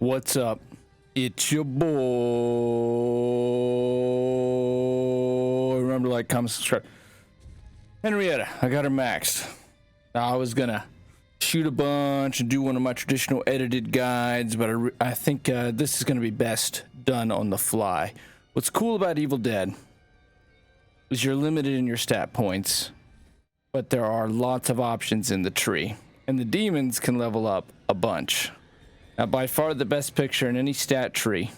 What's up? It's your boy. Remember, like, comment, subscribe. Henrietta, I got her maxed. I was gonna shoot a bunch and do one of my traditional edited guides, but I think this is gonna be best done on the fly. What's cool about Evil Dead is you're limited in your stat points, but there are lots of options in the tree, and the demons can level up a bunch. Now, by far the best picture in any stat tree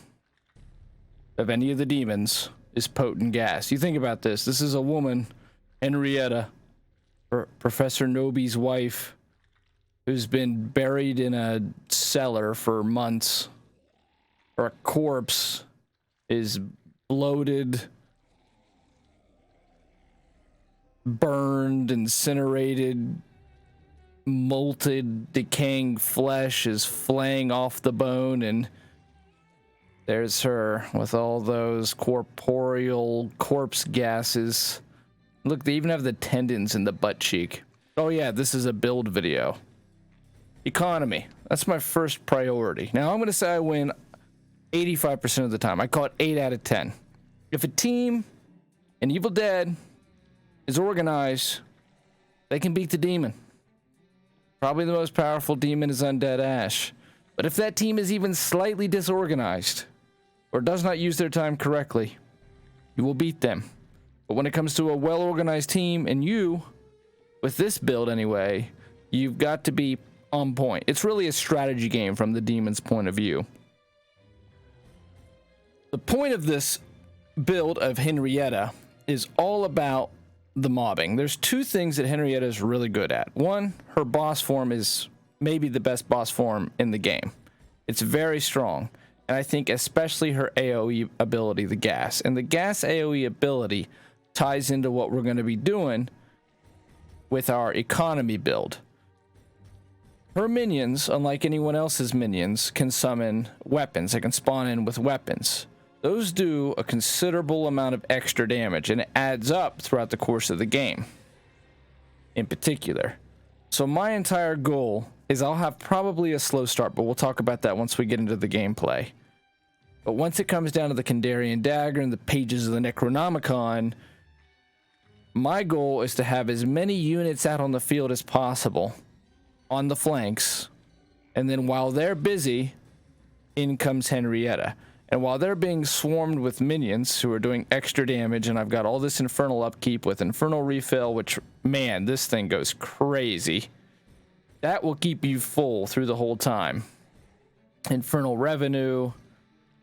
of any of the demons is potent gas. You think about this. This is a woman, Henrietta, Professor Noby's wife, who's been buried in a cellar for months. Her corpse is bloated, burned, incinerated, molted, decaying flesh is flaying off the bone, and there's her with all those corporeal corpse gases. Look, they even have the tendons in the butt cheek. Oh yeah, this is a build video. Economy. That's my first priority. Now I'm going to say I win 85% of the time. I call it 8 out of 10. If a team in Evil Dead is organized, they can beat the demon. Probably the most powerful demon is Undead Ash. But if that team is even slightly disorganized or does not use their time correctly, you will beat them. But when it comes to a well-organized team, and you, with this build anyway, you've got to be on point. It's really a strategy game from the demon's point of view. The point of this build of Henrietta is all about the mobbing. There's two things that Henrietta is really good at. One, her boss form is maybe the best boss form in the game. It's very strong. And I think especially her AoE ability, the gas. And the gas AoE ability ties into what we're going to be doing with our economy build. Her minions, unlike anyone else's minions, can summon weapons. They can spawn in with weapons. Those do a considerable amount of extra damage, and it adds up throughout the course of the game in particular. So my entire goal is I'll have probably a slow start, but we'll talk about that once we get into the gameplay. But once it comes down to the Kandarian Dagger and the pages of the Necronomicon, my goal is to have as many units out on the field as possible on the flanks, and then while they're busy, in comes Henrietta. And while they're being swarmed with minions who are doing extra damage, and I've got all this infernal upkeep with infernal refill, which, man, this thing goes crazy. That will keep you full through the whole time. Infernal revenue,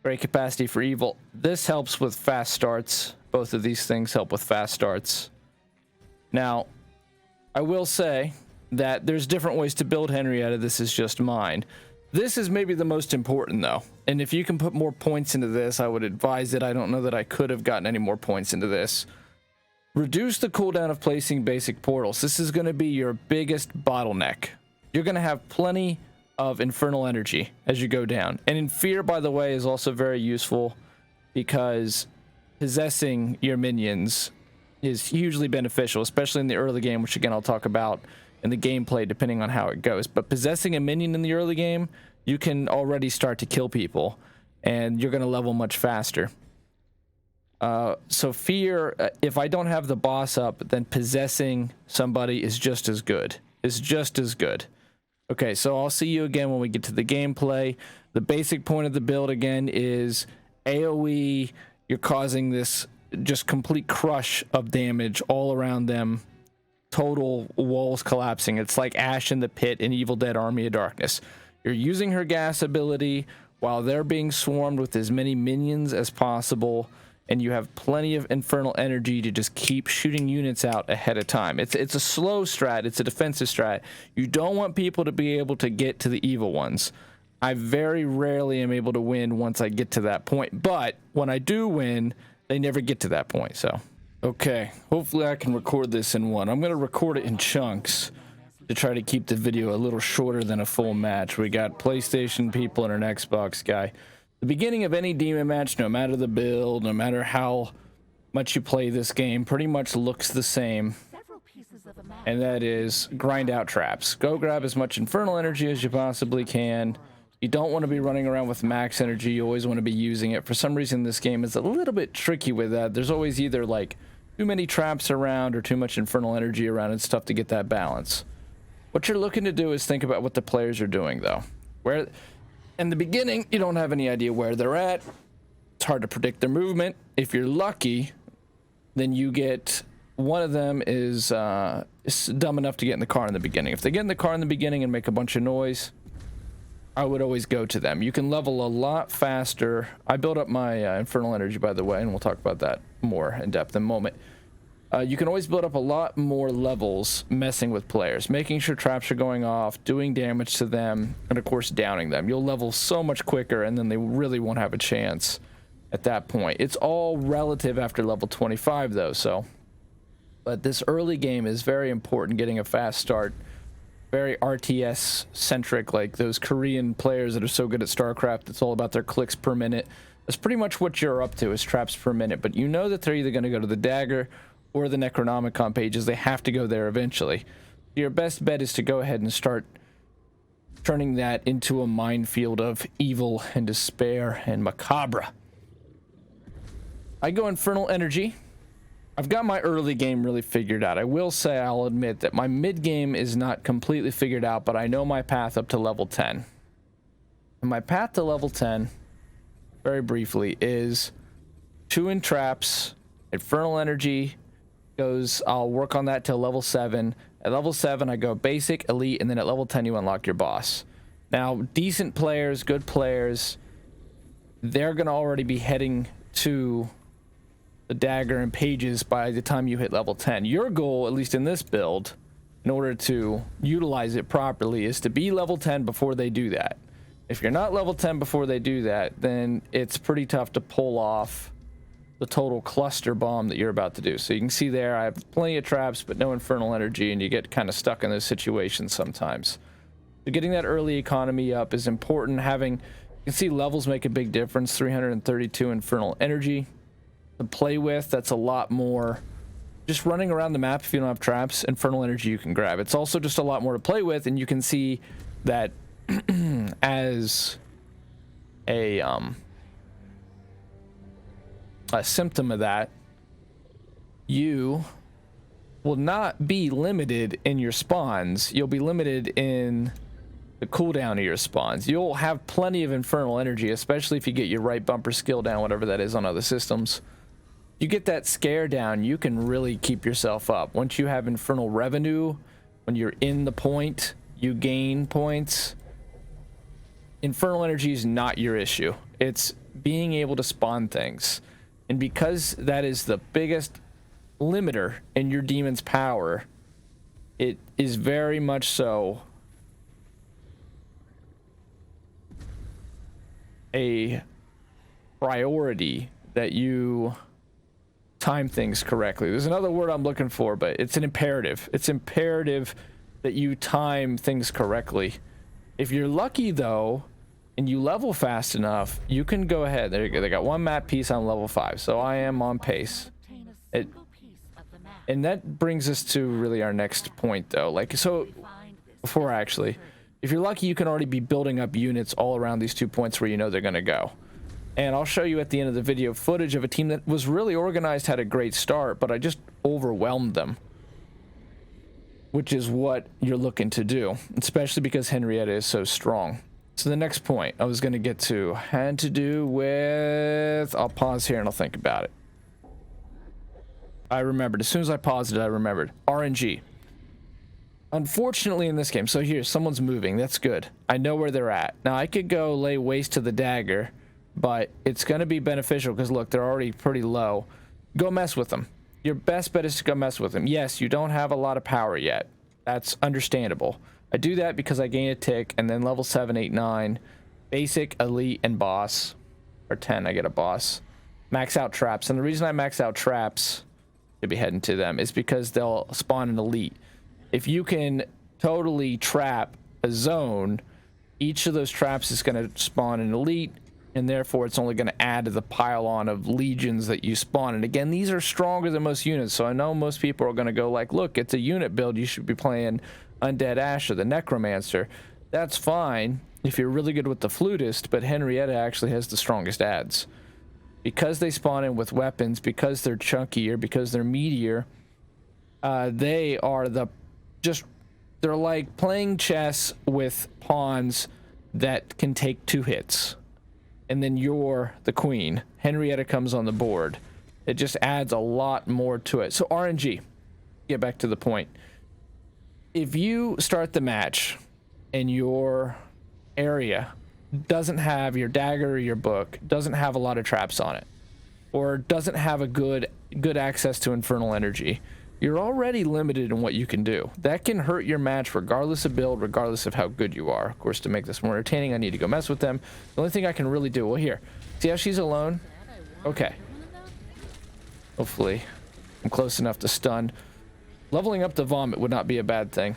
great capacity for evil. This helps with fast starts. Both of these things help with fast starts. Now, I will say that there's different ways to build Henrietta. This is just mine. This is maybe the most important, though. And if you can put more points into this, I would advise it. I don't know that I could have gotten any more points into this. Reduce the cooldown of placing basic portals. This is going to be your biggest bottleneck. You're going to have plenty of infernal energy as you go down. And in Fear, by the way, is also very useful because possessing your minions is hugely beneficial, especially in the early game, which again I'll talk about in the gameplay depending on how it goes. But possessing a minion in the early game, you can already start to kill people and you're going to level much faster. So Fear, if I don't have the boss up, then possessing somebody is just as good. Okay, so I'll see you again when we get to the gameplay. The basic point of the build again is AoE. You're causing this just complete crush of damage all around them. Total walls collapsing. It's like Ash in the Pit in Evil Dead Army of Darkness. You're using her gas ability while they're being swarmed with as many minions as possible, and you have plenty of infernal energy to just keep shooting units out ahead of time. It's a slow strat. It's a defensive strat. You don't want people to be able to get to the evil ones. I very rarely am able to win once I get to that point, but when I do win, they never get to that point, so... Okay, hopefully I can record this in one. I'm going to record it in chunks to try to keep the video a little shorter than a full match. We got PlayStation people and an Xbox guy. The beginning of any demon match, no matter the build, no matter how much you play this game, pretty much looks the same. And that is grind out traps. Go grab as much infernal energy as you possibly can. You don't want to be running around with max energy. You always want to be using it. For some reason, this game is a little bit tricky with that. There's always either like too many traps around or too much infernal energy around. It's tough to get that balance. What you're looking to do is think about what the players are doing, though. Where in the beginning, you don't have any idea where they're at. It's hard to predict their movement. If you're lucky, then you get one of them is dumb enough to get in the car in the beginning. If they get in the car in the beginning and make a bunch of noise, I would always go to them. You can level a lot faster. I built up my infernal energy, by the way, and we'll talk about that more in depth in a moment. You can always build up a lot more levels messing with players, making sure traps are going off, doing damage to them, and of course downing them. You'll level so much quicker, and then they really won't have a chance at that point. It's all relative after level 25, though, so. But this early game is very important, getting a fast start. Very RTS-centric, like those Korean players that are so good at StarCraft. It's all about their clicks per minute. That's pretty much what you're up to, is traps per minute. But you know that they're either going to go to the Dagger or the Necronomicon pages. They have to go there eventually. Your best bet is to go ahead and start turning that into a minefield of evil and despair and macabre. I go Infernal Energy. I've got my early game really figured out. I will say, I'll admit that my mid game is not completely figured out, but I know my path up to level 10. And my path to level 10, very briefly, is 2 in traps, Infernal Energy goes, I'll work on that till level 7. At level 7, I go basic, elite, and then at level 10, you unlock your boss. Now, decent players, good players, they're going to already be heading to the Dagger and pages by the time you hit level 10. Your goal, at least in this build, in order to utilize it properly, is to be level 10 before they do that. If you're not level 10 before they do that, then it's pretty tough to pull off the total cluster bomb that you're about to do. So you can see there, I have plenty of traps, but no infernal energy, and you get kind of stuck in those situations sometimes. So getting that early economy up is important. You can see levels make a big difference. 332 infernal energy to play with. That's a lot more. Just running around the map, if you don't have traps, infernal energy you can grab. It's also just a lot more to play with, and you can see that as a symptom of that, you will not be limited in your spawns. You'll be limited in the cooldown of your spawns. You'll have plenty of infernal energy, especially if you get your right bumper skill down, whatever that is on other systems. You get that scare down, you can really keep yourself up. Once you have infernal revenue, when you're in the point, you gain points. Infernal energy is not your issue. It's being able to spawn things. And because that is the biggest limiter in your demon's power, it is very much so a priority that you time things correctly. There's another word I'm looking for, but it's an imperative. It's imperative that you time things correctly. If you're lucky, though, and you level fast enough, you can go ahead. There you go. They got one map piece on level 5, so I am on pace. And that brings us to really our next point, though. Before actually, if you're lucky, you can already be building up units all around these 2 points where you know they're going to go. And I'll show you at the end of the video footage of a team that was really organized, had a great start, but I just overwhelmed them, which is what you're looking to do, especially because Henrietta is so strong. So the next point I was going to get to had to do with, I'll pause here and I'll think about it. I remembered. As soon as I paused it, I remembered. RNG. Unfortunately in this game, so here, someone's moving. That's good. I know where they're at. Now I could go lay waste to the Dagger, but it's going to be beneficial because look, they're already pretty low. Go mess with them. Your best bet is to go mess with them. Yes, you don't have a lot of power yet. That's understandable. I do that because I gain a tick, and then level 7, 8, 9, basic, elite, and boss, or 10, I get a boss. Max out traps, and the reason I max out traps, to be heading to them, is because they'll spawn an elite. If you can totally trap a zone, each of those traps is going to spawn an elite, and therefore it's only going to add to the pile-on of legions that you spawn. And again, these are stronger than most units, so I know most people are going to go like, look, it's a unit build, you should be playing Undead Ash or the Necromancer. That's fine, if you're really good with the flutist, but Henrietta actually has the strongest adds. Because they spawn in with weapons, because they're chunkier, because they're meatier, they are they're like playing chess with pawns that can take 2 hits. And then you're the queen. Henrietta comes on the board. It just adds a lot more to it. So RNG, get back to the point. If you start the match and your area doesn't have your dagger or your book, doesn't have a lot of traps on it, or doesn't have a good access to infernal energy, you're already limited in what you can do. That can hurt your match regardless of build, regardless of how good you are. Of course, to make this more entertaining, I need to go mess with them. The only thing I can really do, well, here, see how she's alone? Okay. Hopefully I'm close enough to stun. Leveling up the vomit would not be a bad thing.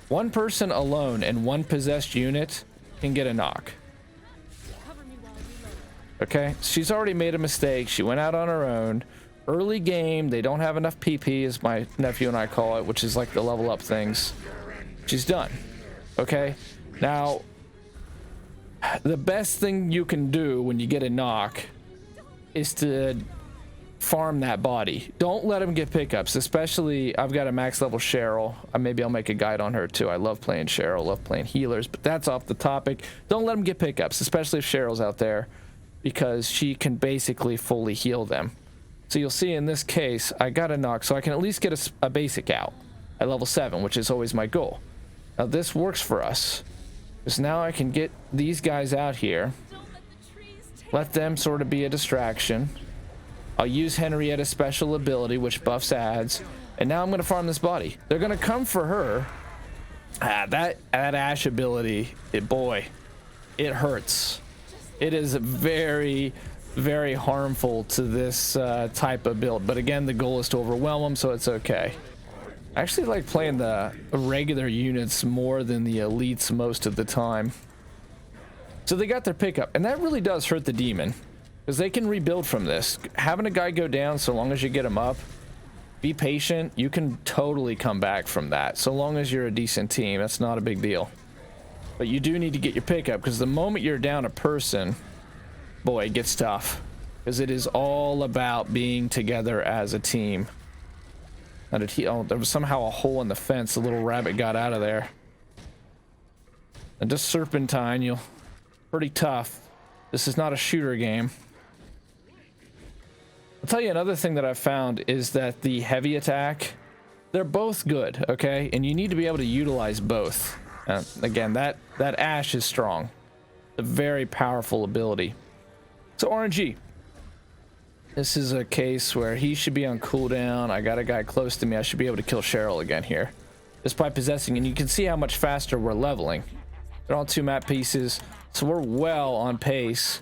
One person alone and one possessed unit can get a knock. Okay, she's already made a mistake. She went out on her own. Early game, they don't have enough PP, as my nephew and I call it, which is like the level up things. She's done. Okay, now the best thing you can do when you get a knock is to farm that body. Don't let him get pickups, especially I've got a max level Cheryl. Maybe I'll make a guide on her too. I love playing Cheryl, love playing healers, but that's off the topic. Don't let him get pickups, especially if Cheryl's out there, because she can basically fully heal them. So you'll see in this case, I got a knock, so I can at least get a basic out at level 7, which is always my goal. Now this works for us, because now I can get these guys out here, let them sort of be a distraction. I'll use Henrietta's special ability, which buffs adds, and now I'm going to farm this body. They're going to come for her. That Ash ability, boy, it hurts. It is very, very harmful to this type of build, but again, the goal is to overwhelm them, so it's okay. I actually like playing the regular units more than the elites most of the time. So they got their pickup, and that really does hurt the demon, because they can rebuild from this. Having a guy go down, so long as you get him up, be patient, you can totally come back from that. So long as you're a decent team, that's not a big deal. But you do need to get your pickup, because the moment you're down a person, boy, it gets tough, because it is all about being together as a team. How did he? Oh, there was somehow a hole in the fence. The little rabbit got out of there. And just serpentine, you'll pretty tough. This is not a shooter game. I'll tell you another thing that I've found is that the heavy attack, they're both good, okay? And you need to be able to utilize both. Again, that Ash is strong. A very powerful ability. So RNG. This is a case where he should be on cooldown. I got a guy close to me. I should be able to kill Cheryl again here, just by possessing. And you can see how much faster we're leveling. They're all 2 map pieces, so we're well on pace.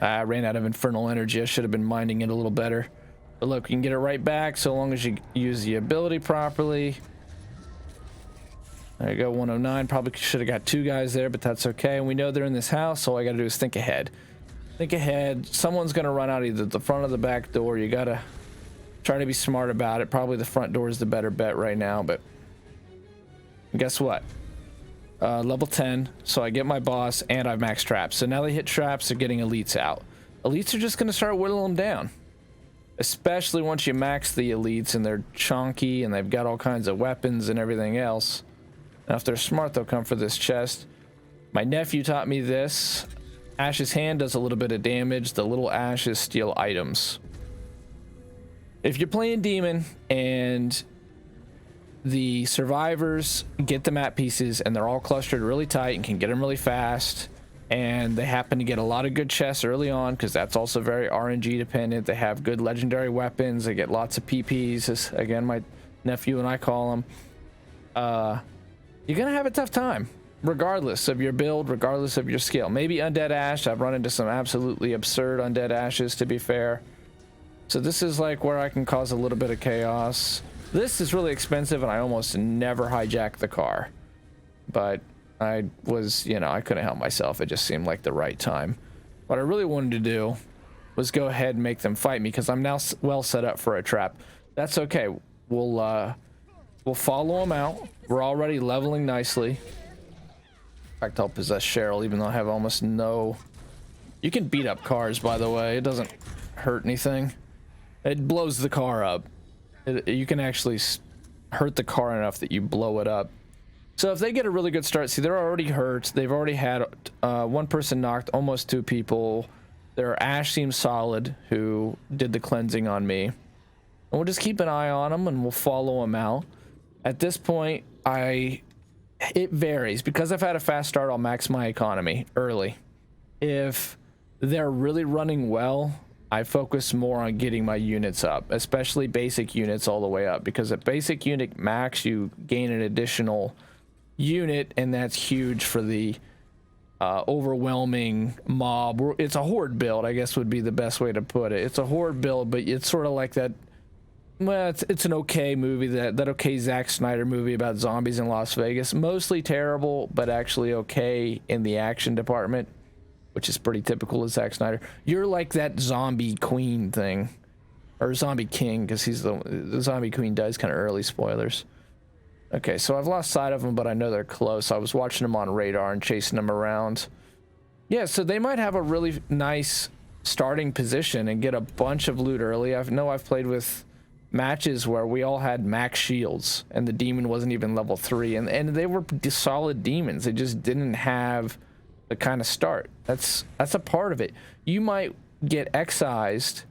I ran out of infernal energy. I should have been minding it a little better. But look, you can get it right back so long as you use the ability properly. There you go, 109. Probably should have got 2 guys there, but that's okay. And we know they're in this house, so all I got to do is think ahead. Think ahead. Someone's going to run out either the front or the back door. You got to try to be smart about it. Probably the front door is the better bet right now, but guess what? Level 10, so I get my boss and I've maxed traps. So now they hit traps, they're getting elites out. Elites are just going to start whittling them down. Especially once you max the elites and they're chunky and they've got all kinds of weapons and everything else. Now if they're smart, they'll come for this chest. My nephew taught me this. Ash's hand does a little bit of damage. The little ashes steal items. If you're playing demon and the survivors get the map pieces and they're all clustered really tight and can get them really fast, and they happen to get a lot of good chests early on, because that's also very RNG dependent. They have good legendary weapons. They get lots of PPs, as again my nephew and I call them. You're gonna have a tough time regardless of your build, regardless of your skill. Maybe Undead Ash. I've run into some absolutely absurd Undead Ashes, to be fair. So this is like where I can cause a little bit of chaos. This is really expensive, and I almost never hijack the car. But I was, you know, I couldn't help myself. It just seemed like the right time. What I really wanted to do was go ahead and make them fight me, because I'm now well set up for a trap. That's okay. We'll follow them out. We're already leveling nicely. fact, I'll possess Cheryl, even though I have almost no... You can beat up cars, by the way. It doesn't hurt anything. It blows the car up. You can actually hurt the car enough that you blow it up. So if they get a really good start, see, they're already hurt. They've already had one person knocked, almost 2 people. Their Ash seems solid, who did the cleansing on me. And we'll just keep an eye on them, and we'll follow them out. At this point, it varies. Because I've had a fast start, I'll max my economy early. If they're really running well, I focus more on getting my units up, especially basic units all the way up, because at basic unit max, you gain an additional unit, and that's huge for the overwhelming mob. It's a horde build, I guess would be the best way to put it. It's a horde build, but it's sort of like that. Well, it's an okay movie, that okay Zack Snyder movie about zombies in Las Vegas. Mostly terrible, but actually okay in the action department, which is pretty typical of Zack Snyder. You're like that zombie queen thing, or zombie king, because the zombie queen dies kind of early. Spoilers. Okay, so I've lost sight of them, but I know they're close. I was watching them on radar and chasing them around. Yeah, so they might have a really nice starting position and get a bunch of loot early. I know I've played with matches where we all had max shields, and the demon wasn't even level 3, and they were solid demons. They just didn't have the kind of start. That's a part of it. You might get excised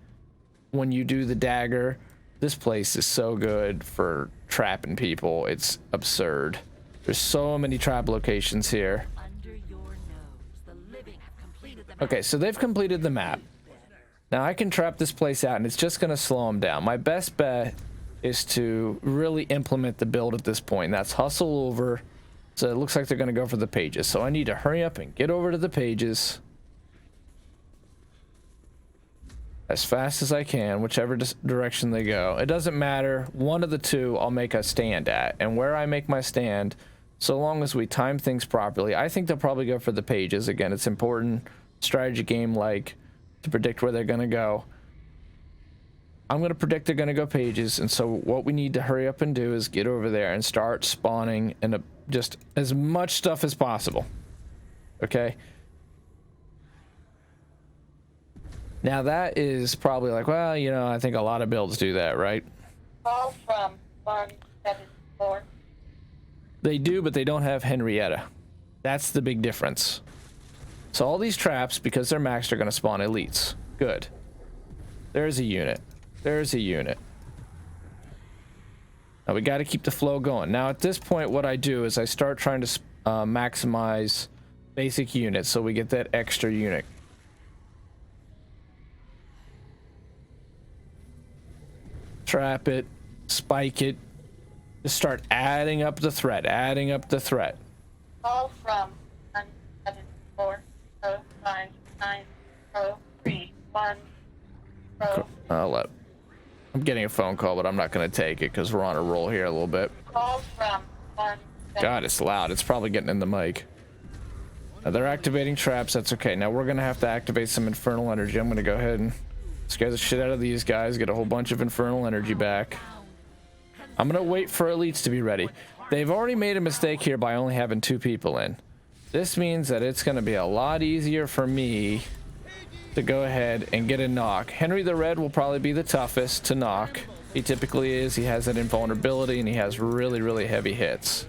when you do the dagger. This place is so good for trapping people. It's absurd. There's so many trap locations here. Okay, so they've completed the map. Now I can trap this place out, and it's just going to slow them down. My best bet is to really implement the build at this point. That's hustle over. So it looks like they're going to go for the pages. So I need to hurry up and get over to the pages as fast as I can, whichever direction they go. It doesn't matter. One of the two I'll make a stand at. And where I make my stand, so long as we time things properly, I think they'll probably go for the pages. Again, it's important strategy game like to predict where they're going to go. I'm going to predict they're going to go pages, and so what we need to hurry up and do is get over there and start spawning in just as much stuff as possible. Okay? Now that is probably like, well, you know, I think a lot of builds do that, right? Call from 174. They do, but they don't have Henrietta. That's the big difference. So all these traps, because they're maxed, are going to spawn elites. Good. There's a unit. There's a unit. Now we got to keep the flow going. Now at this point, what I do is I start trying to maximize basic units so we get that extra unit. Trap it, spike it, just start adding up the threat, adding up the threat. Call from 174 059 031 I'm getting a phone call, but I'm not going to take it because we're on a roll here a little bit. Call from 1. God, it's loud. It's probably getting in the mic. Now they're activating traps. That's okay. Now we're going to have to activate some infernal energy. I'm going to go ahead and scare the shit out of these guys, get a whole bunch of infernal energy back. I'm going to wait for elites to be ready. They've already made a mistake here by only having 2 people in. This means that it's going to be a lot easier for me to go ahead and get a knock. Henry the Red will probably be the toughest to knock. He typically is. He has that invulnerability, and he has really, really heavy hits.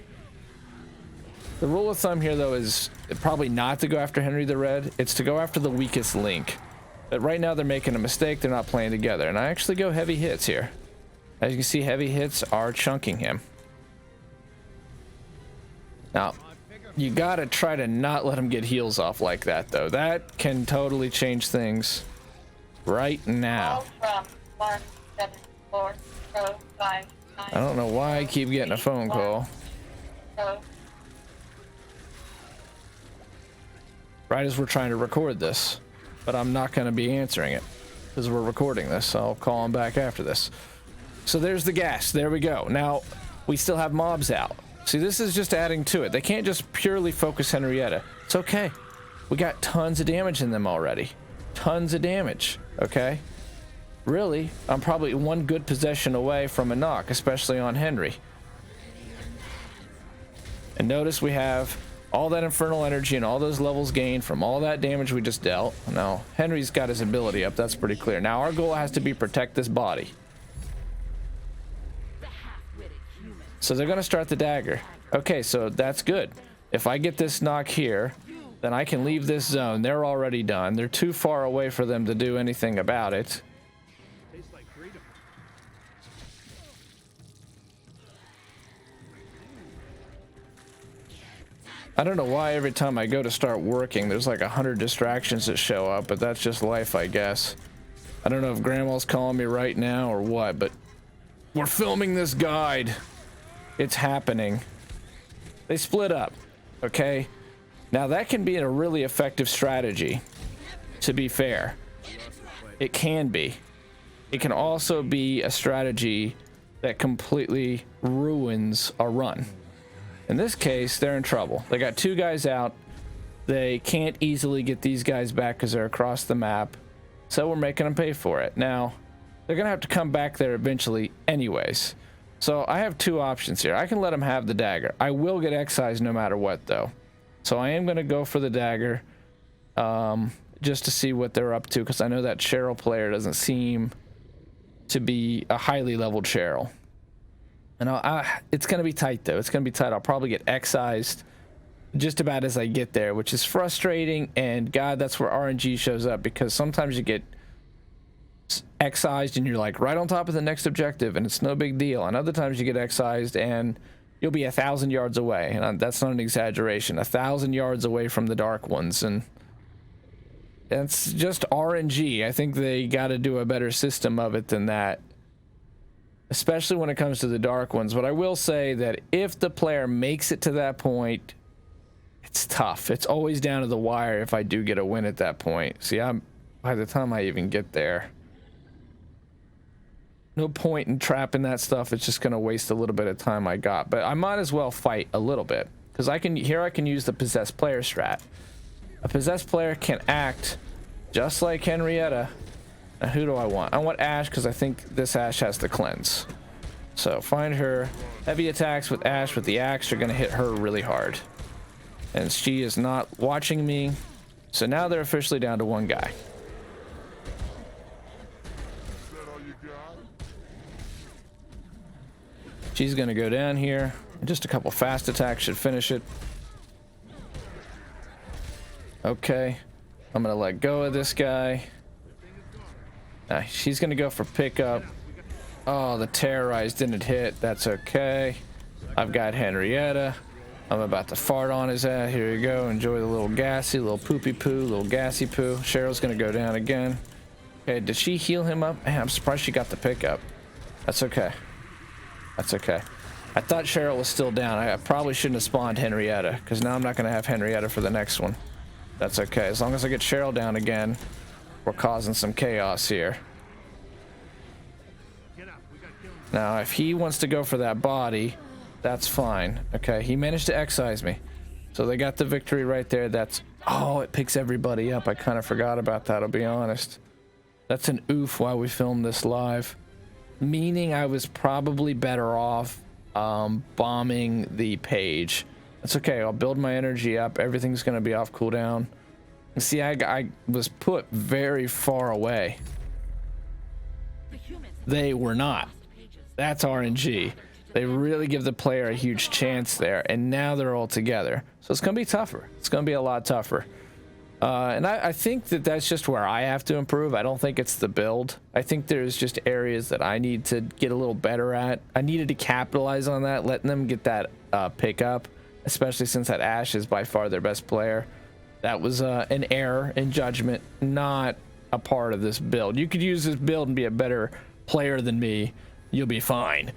The rule of thumb here, though, is probably not to go after Henry the Red. It's to go after the weakest link. But right now they're making a mistake. They're not playing together. And I actually go heavy hits here. As you can see, heavy hits are chunking him. Now, you gotta try to not let him get heals off like that, though. That can totally change things right now. Call from 174 059 I don't know why I keep getting a phone call. Right as we're trying to record this. But I'm not going to be answering it because we're recording this. So I'll call him back after this. So there's the gas. There we go. Now, we still have mobs out. See, this is just adding to it. They can't just purely focus Henrietta. It's okay. We got tons of damage in them already. Tons of damage. Okay? Really, I'm probably one good possession away from a knock, especially on Henry. And notice we have all that infernal energy and all those levels gained from all that damage we just dealt. Now, Henry's got his ability up. That's pretty clear. Now, our goal has to be protect this body. So they're going to start the dagger. Okay, so that's good. If I get this knock here, then I can leave this zone. They're already done. They're too far away for them to do anything about it. I don't know why every time I go to start working, there's like 100 distractions that show up, but that's just life, I guess. I don't know if Grandma's calling me right now or what, but we're filming this guide. It's happening. They split up, okay? Now that can be a really effective strategy, to be fair. It can be. It can also be a strategy that completely ruins a run. In this case, they're in trouble. They got 2 guys out. They can't easily get these guys back because they're across the map. So we're making them pay for it. Now, they're going to have to come back there eventually anyways. So I have 2 options here. I can let them have the dagger. I will get excised no matter what, though. So I am going to go for the dagger just to see what they're up to, because I know that Cheryl player doesn't seem to be a highly leveled Cheryl. And it's going to be tight, though. It's going to be tight. I'll probably get excised just about as I get there, which is frustrating. And, God, that's where RNG shows up, because sometimes you get excised and you're like right on top of the next objective and it's no big deal, and other times you get excised and you'll be 1,000 yards away, and that's not an exaggeration, 1,000 yards away from the dark ones, and it's just RNG. I think they got to do a better system of it than that, especially when it comes to the dark ones. But I will say that if the player makes it to that point, it's tough. It's always down to the wire if I do get a win at that point. See, by the time I even get there, no point in trapping that stuff. It's just going to waste a little bit of time I got. But I might as well fight a little bit, because I can use the possessed player strat. A possessed player can act just like Henrietta. Now, who do I want? I want Ash, because I think this Ash has the cleanse. So find her. Heavy attacks with Ash with the axe are going to hit her really hard. And she is not watching me. So now they're officially down to 1 guy. She's going to go down here. Just a couple fast attacks should finish it. Okay. I'm going to let go of this guy. She's going to go for pickup. Oh, the terrorized didn't hit. That's okay. I've got Henrietta. I'm about to fart on his ass. Here you go. Enjoy the little gassy, little poopy poo, little gassy poo. Cheryl's going to go down again. Okay, did she heal him up? Man, I'm surprised she got the pickup. That's okay. That's okay. I thought Cheryl was still down. I probably shouldn't have spawned Henrietta, because now I'm not going to have Henrietta for the next one. That's okay. As long as I get Cheryl down again, we're causing some chaos here. Now, if he wants to go for that body, that's fine. Okay, he managed to excise me. So they got the victory right there. That's... Oh, it picks everybody up. I kind of forgot about that, I'll be honest. That's an oof while we film this live. Meaning I was probably better off bombing the page. That's okay. I'll build my energy up. Everything's going to be off cooldown. See, I was put very far away. They were not. That's RNG. They really give the player a huge chance there, and now they're all together. So it's going to be tougher. It's going to be a lot tougher. And I think that that's just where I have to improve. I don't think it's the build. I think there's just areas that I need to get a little better at. I needed to capitalize on that, letting them get that pickup, especially since that Ash is by far their best player. That was an error in judgment, not a part of this build. You could use this build and be a better player than me. You'll be fine.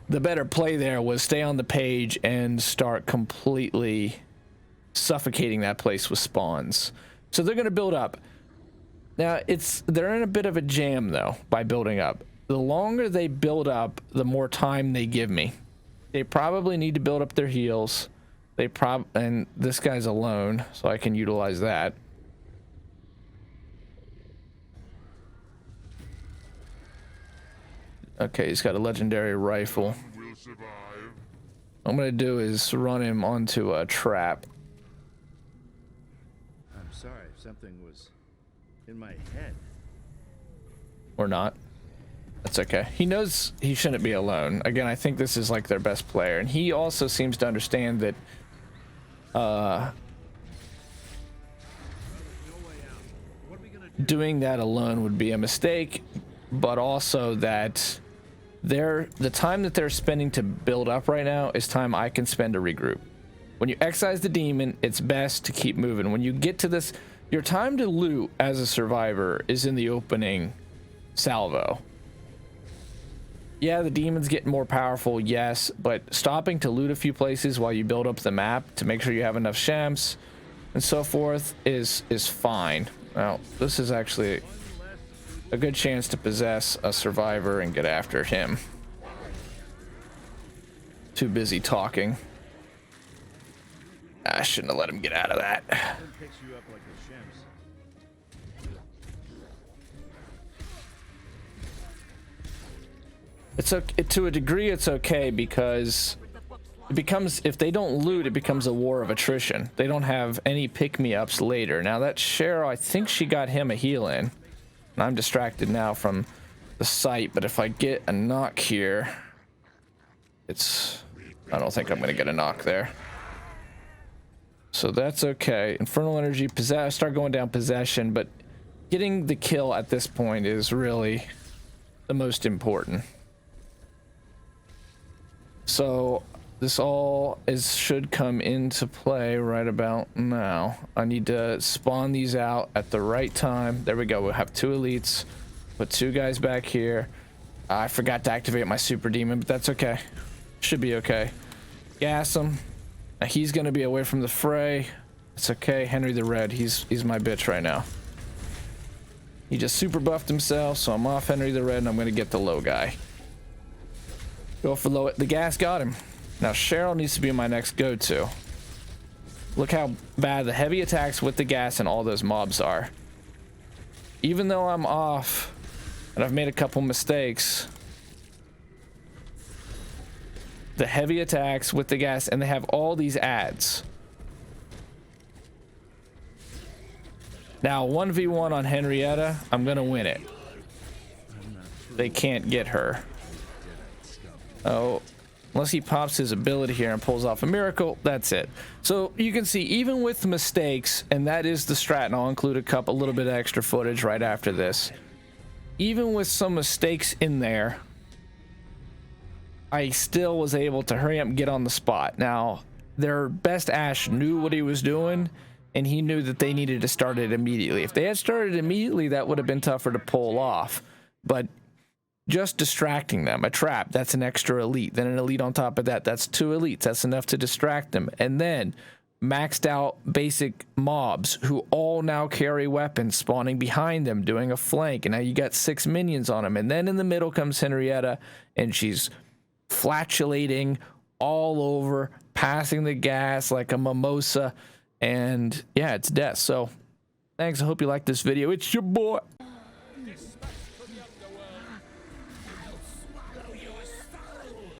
The better play there was stay on the page and start completely suffocating that place with spawns. So they're going to build up. Now they're in a bit of a jam though by building up. The longer they build up, the more time they give me. They probably need to build up their heals. And this guy's alone, so I can utilize that. Okay, he's got a legendary rifle. I'm gonna do is run him onto a trap. I'm sorry, something was in my head. Or not. That's okay. He knows he shouldn't be alone. Again, I think this is like their best player, and he also seems to understand that doing that alone would be a mistake, but also that the time that they're spending to build up right now is time I can spend to regroup. When you excise the demon, it's best to keep moving. When you get to this, your time to loot as a survivor is in the opening salvo. Yeah, the demons get more powerful, yes, but stopping to loot a few places while you build up the map to make sure you have enough shams and so forth is fine. Now, this is actually a good chance to possess a survivor and get after him. Too busy talking. I shouldn't have let him get out of that. Picks you up like the shims. It's okay to a degree. It's okay because it becomes, if they don't loot, it becomes a war of attrition. They don't have any pick-me-ups later. Now that Cheryl, I think she got him a heal in, and I'm distracted now from the site. But if I get a knock here, I don't think I'm gonna get a knock there. So that's okay. Infernal energy, start going down possession, but getting the kill at this point is really the most important. So this all should come into play right about now. I need to spawn these out at the right time. There we go. We'll have 2 elites. Put 2 guys back here. I forgot to activate my super demon, but that's okay. Should be okay. Gas him. Now he's gonna be away from the fray. It's okay. Henry the Red. He's my bitch right now. He just super buffed himself, so I'm off Henry the Red, and I'm gonna get the low guy. Go for low. The gas got him. Now Cheryl needs to be my next go-to. Look how bad the heavy attacks with the gas and all those mobs are. Even though I'm off and I've made a couple mistakes, the heavy attacks with the gas, and they have all these ads. Now 1v1 on Henrietta, I'm gonna win it. They can't get her. Oh, unless he pops his ability here and pulls off a miracle, that's it. So you can see, even with mistakes, and that is the strat, and I'll include a little bit of extra footage right after this. Even with some mistakes in there, I still was able to hurry up and get on the spot. Now, their best Ash knew what he was doing, and he knew that they needed to start it immediately. If they had started immediately, that would have been tougher to pull off. But just distracting them, a trap, that's an extra elite. Then an elite on top of that, that's 2 elites. That's enough to distract them. And then maxed out basic mobs who all now carry weapons spawning behind them, doing a flank. And now you got 6 minions on them. And then in the middle comes Henrietta, and she's flatulating all over, passing the gas like a mimosa. And yeah, it's death. So thanks. I hope you liked this video. It's your boy.